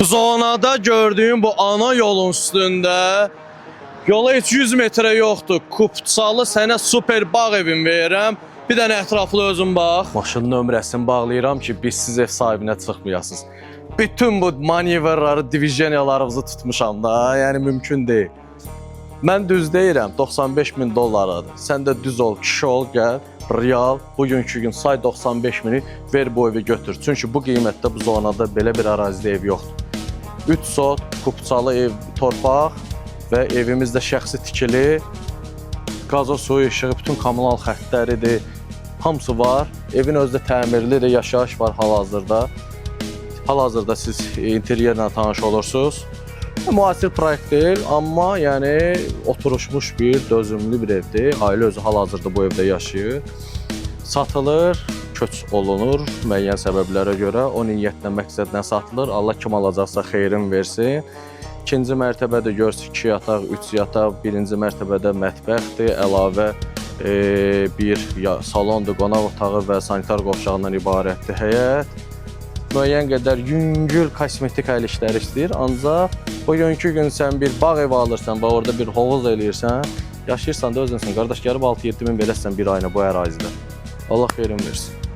Zonada gördüyüm bu ana yolun üstündə yola heç 100 metrə yoxdur. Kupçalı sənə super bağ evim verirəm. Bir dənə ətraflı özün bax. Maşının nömrəsini bağlayıram ki, biz siz ev sahibinə çıxmayasınız. Bütün bu manevrları, divizyonalarınızı tutmuşam da, yəni mümkün deyil. Mən düz deyirəm, 95.000 dollaradır. Sən də düz ol, kişi ol, gəl, real, bugünkü gün say 95.000-i, ver bu evi götür. Çünki bu qiymətdə bu zonada belə bir ərazidə ev yoxdur. 3 sot, kupçalı ev, torpaq və evimiz də şəxsi tikili, qaza, suyu, işığı, bütün kommunal xəttləridir, hamısı var. Evin özdə təmirlidir, yaşayış var hal-hazırda. Hal-hazırda siz interyerlə tanış olursunuz. Müasir proyekt deyil, amma yəni oturuşmuş bir, dözümlü bir evdir. Ailə özü hal-hazırda bu evdə yaşayır. Satılır, köç olunur müəyyən səbəblərə görə. O niyyətlə, məqsədlə satılır. Allah kim alacaqsa xeyrin versin. İkinci mərtəbədə görürsünüz 2 yataq, 3 yataq. Birinci mərtəbədə mətbəxdir, əlavə bir salondur, qonaq otağı və sanitar qovşağından ibarətdir həyət. Müəyyən qədər yüngül kosmetik əl işləri istəyir, ancaq bugünkü gün sən bir bağ evi alırsan və orada bir hovuz eləyirsən, yaşayırsan da özünsən, qardaş gəlib 6-7 min verəsən bir ayına bu ərazidə. Allah xeyrin versin.